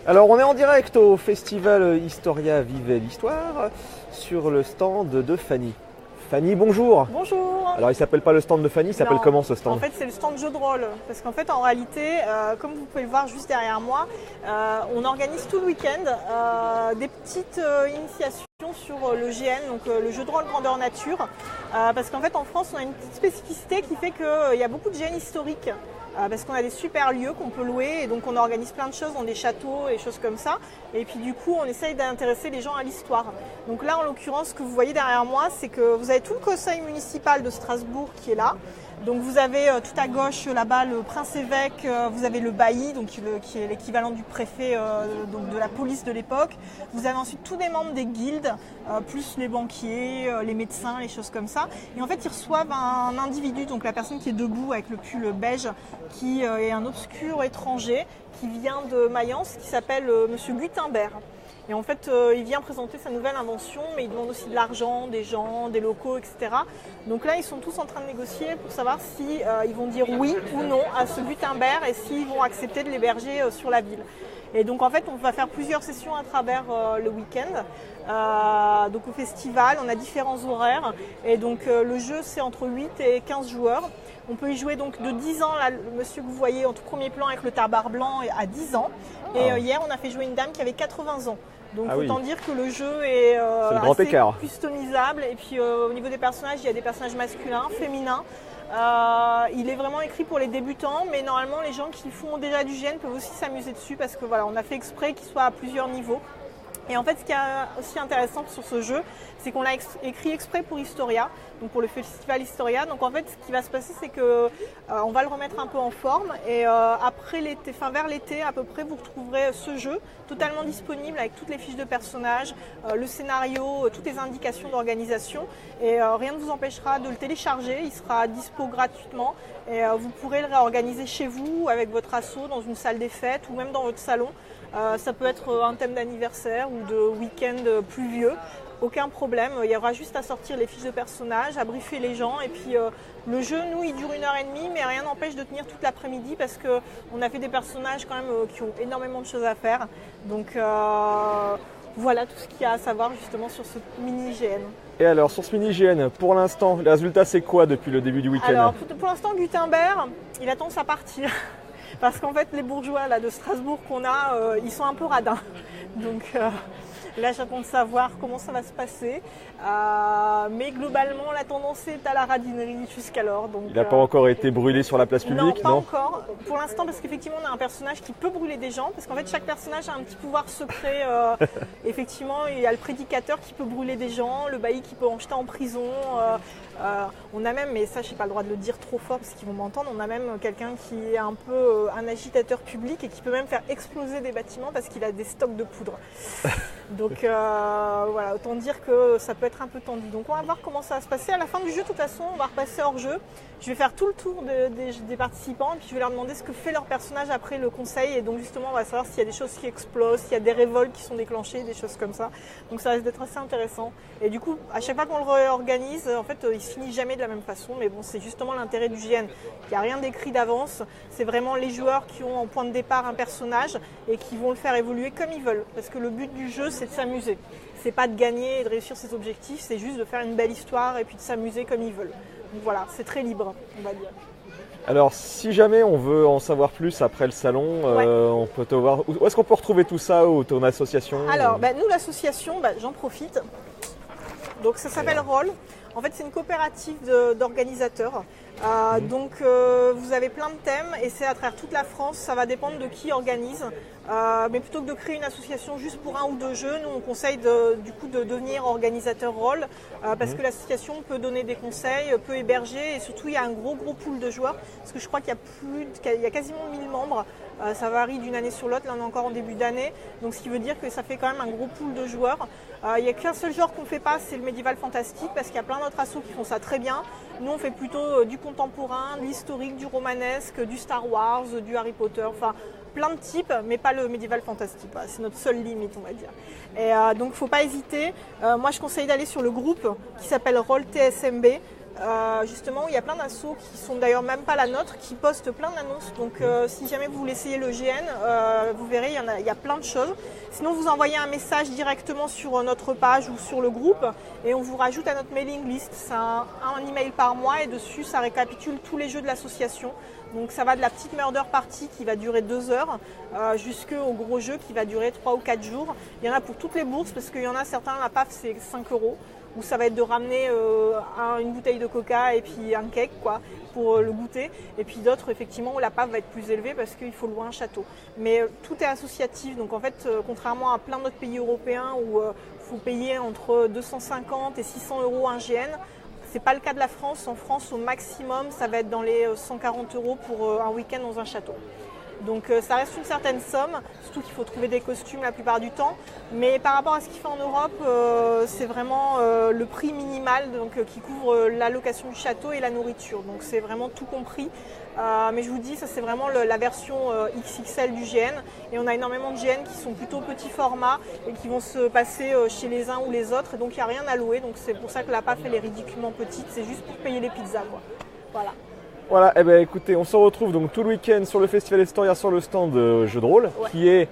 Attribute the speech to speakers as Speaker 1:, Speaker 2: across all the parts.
Speaker 1: Alors on est en direct au festival Historia Vive l'Histoire sur le stand de Fanny. Fanny, bonjour.
Speaker 2: Bonjour.
Speaker 1: Alors il s'appelle pas le stand de Fanny, il s'appelle comment ce stand?
Speaker 2: En fait c'est le stand jeu de rôle, parce qu'en fait en réalité, comme vous pouvez le voir juste derrière moi, on organise tout le week-end des petites initiations sur le GN, donc le jeu de rôle grandeur nature, parce qu'en fait en France on a une petite spécificité qui fait qu'il y a beaucoup de GN historiques. Parce qu'on a des super lieux qu'on peut louer et donc on organise plein de choses dans des châteaux et choses comme ça. Et puis du coup on essaye d'intéresser les gens à l'histoire. Donc là en l'occurrence ce que vous voyez derrière moi c'est que vous avez tout le conseil municipal de Strasbourg qui est là. Donc vous avez tout à gauche là-bas le prince-évêque, vous avez le bailli donc, qui est l'équivalent du préfet donc de la police de l'époque. Vous avez ensuite tous les membres des guildes, plus les banquiers, les médecins, les choses comme ça. Et en fait ils reçoivent un individu, donc la personne qui est debout avec le pull beige, qui est un obscur étranger qui vient de Mayence, qui s'appelle Monsieur Gutenberg. Et en fait, il vient présenter sa nouvelle invention, mais il demande aussi de l'argent, des gens, des locaux, etc. Donc là, ils sont tous en train de négocier pour savoir si ils vont dire oui ou non à ce Gutenberg et s'ils vont accepter de l'héberger sur la ville. Et donc en fait, on va faire plusieurs sessions à travers le week-end. Donc au festival, on a différents horaires. Et donc le jeu, c'est entre 8 et 15 joueurs. On peut y jouer donc de 10 ans, là, le monsieur que vous voyez en tout premier plan avec le tabard blanc à 10 ans. Et hier, on a fait jouer une dame qui avait 80 ans. Donc autant dire que le jeu est assez customisable. Et puis au niveau des personnages, il y a des personnages masculins, féminins. Il est vraiment écrit pour les débutants, mais normalement les gens qui font déjà du GN peuvent aussi s'amuser dessus parce que voilà, on a fait exprès qu'il soit à plusieurs niveaux. Et en fait, ce qui est aussi intéressant sur ce jeu, c'est qu'on l'a écrit exprès pour Historia, donc pour le festival Historia. Donc en fait, ce qui va se passer, c'est que on va le remettre un peu en forme et après l'été, vers l'été à peu près, vous retrouverez ce jeu totalement disponible avec toutes les fiches de personnages, le scénario, toutes les indications d'organisation. Et rien ne vous empêchera de le télécharger. Il sera dispo gratuitement et vous pourrez le réorganiser chez vous avec votre asso dans une salle des fêtes ou même dans votre salon. Ça peut être un thème d'anniversaire ou de week-end pluvieux, aucun problème. Il y aura juste à sortir les fiches de personnages, à briefer les gens. Et puis le jeu, nous, il dure 1h30, mais rien n'empêche de tenir toute l'après-midi parce qu'on a fait des personnages quand même qui ont énormément de choses à faire. Donc voilà tout ce qu'il y a à savoir justement sur ce mini-GN.
Speaker 1: Et alors sur ce mini-GN, pour l'instant, les résultats c'est quoi depuis le début du week-end?
Speaker 2: Alors pour l'instant, Gutenberg, il attend sa partie. Parce qu'en fait, les bourgeois là, de Strasbourg qu'on a, ils sont un peu radins. Donc là, j'attends de savoir comment ça va se passer. Mais globalement, la tendance est à la radinerie jusqu'alors. Donc,
Speaker 1: il n'a pas encore été brûlé sur la place publique?
Speaker 2: Non, pas encore. Pour l'instant, parce qu'effectivement, on a un personnage qui peut brûler des gens. Parce qu'en fait, chaque personnage a un petit pouvoir secret. Effectivement, il y a le prédicateur qui peut brûler des gens, le bailli qui peut en jeter en prison. On a même, mais ça je n'ai pas le droit de le dire trop fort parce qu'ils vont m'entendre, on a même quelqu'un qui est un peu un agitateur public et qui peut même faire exploser des bâtiments parce qu'il a des stocks de poudre. Donc voilà, autant dire que ça peut être un peu tendu. Donc on va voir comment ça va se passer. À la fin du jeu, de toute façon, on va repasser hors jeu. Je vais faire tout le tour des participants et puis je vais leur demander ce que fait leur personnage après le conseil. Et donc justement, on va savoir s'il y a des choses qui explosent, s'il y a des révoltes qui sont déclenchées, des choses comme ça. Donc ça risque d'être assez intéressant. Et du coup, à chaque fois qu'on le réorganise, en fait, il se finit jamais de la même façon. Mais bon, c'est justement l'intérêt du GN. Il n'y a rien d'écrit d'avance. C'est vraiment les joueurs qui ont en point de départ un personnage et qui vont le faire évoluer comme ils veulent. Parce que le but du jeu, c'est de s'amuser. C'est pas de gagner et de réussir ses objectifs, c'est juste de faire une belle histoire et puis de s'amuser comme ils veulent. Donc voilà, c'est très libre, on va dire.
Speaker 1: Alors, si jamais on veut en savoir plus après le salon, on peut te voir. Où est-ce qu'on peut retrouver tout ça ou ton association?
Speaker 2: Alors, nous, l'association, j'en profite. Donc, ça s'appelle Roll. En fait, c'est une coopérative d'organisateurs. Donc, vous avez plein de thèmes et c'est à travers toute la France. Ça va dépendre de qui organise. Mais plutôt que de créer une association juste pour un ou deux jeux, nous on conseille du coup de devenir organisateur rôle parce que l'association peut donner des conseils, peut héberger et surtout il y a un gros pool de joueurs parce que je crois qu'il y a quasiment 1000 membres. Ça varie d'une année sur l'autre, là on est encore en début d'année, donc ce qui veut dire que ça fait quand même un gros pool de joueurs. Il n'y a qu'un seul genre qu'on ne fait pas, c'est le médiéval fantastique parce qu'il y a plein d'autres assos qui font ça très bien. Nous on fait plutôt du contemporain, de l'historique, du romanesque, du Star Wars, du Harry Potter, enfin plein de types, mais pas le médiéval fantastique. C'est notre seule limite, on va dire. Et donc, il ne faut pas hésiter. Moi, je conseille d'aller sur le groupe qui s'appelle Roll TSMB. justement où il y a plein d'assos qui sont d'ailleurs même pas la nôtre, qui postent plein d'annonces. Donc si jamais vous voulez essayer le GN, vous verrez, il y a plein de choses. Sinon, vous envoyez un message directement sur notre page ou sur le groupe et on vous rajoute à notre mailing list. C'est un email par mois et dessus, ça récapitule tous les jeux de l'association. Donc ça va de la petite murder party qui va durer 2 heures jusqu'au gros jeu qui va durer 3 ou 4 jours. Il y en a pour toutes les bourses parce qu'il y en a certains, la PAF c'est 5 €, où ça va être de ramener une bouteille de coca et puis un cake pour le goûter. Et puis d'autres effectivement où la PAF va être plus élevée parce qu'il faut louer un château. Mais tout est associatif, donc en fait contrairement à plein d'autres pays européens où il faut payer entre 250 et 600 € un GN, c'est pas le cas de la France. En France, au maximum, ça va être dans les 140 € pour un week-end dans un château. Donc ça reste une certaine somme, surtout qu'il faut trouver des costumes la plupart du temps. Mais par rapport à ce qu'il fait en Europe, c'est vraiment le prix minimal qui couvre la location du château et la nourriture. Donc c'est vraiment tout compris. Mais je vous dis, ça c'est vraiment la version XXL du GN. Et on a énormément de GN qui sont plutôt petits formats et qui vont se passer chez les uns ou les autres. Et donc il n'y a rien à louer. Donc c'est pour ça que la PAF elle est ridiculement petite. C'est juste pour payer les pizzas, Voilà.
Speaker 1: Voilà, eh ben écoutez, on se retrouve donc tout le week-end sur le Festival Historia sur le stand de jeux de rôle qui est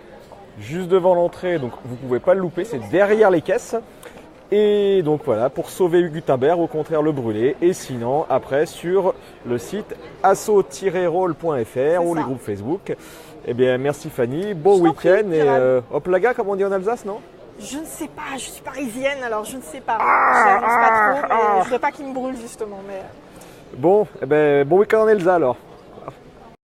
Speaker 1: juste devant l'entrée, donc vous ne pouvez pas le louper, c'est derrière les caisses. Et donc voilà, pour sauver Gutenberg, au contraire le brûler. Et sinon, après, sur le site asso-roll.fr ou les groupes Facebook. Eh bien, merci Fanny, bon week-end et hop la gars, comme on dit en Alsace, non?
Speaker 2: Je ne sais pas, je suis parisienne, alors je ne sais pas. Je n'avance pas trop, mais je ne voudrais pas qu'il me brûle justement. Mais...
Speaker 1: Bon, eh ben, bon week-end en Elsa alors.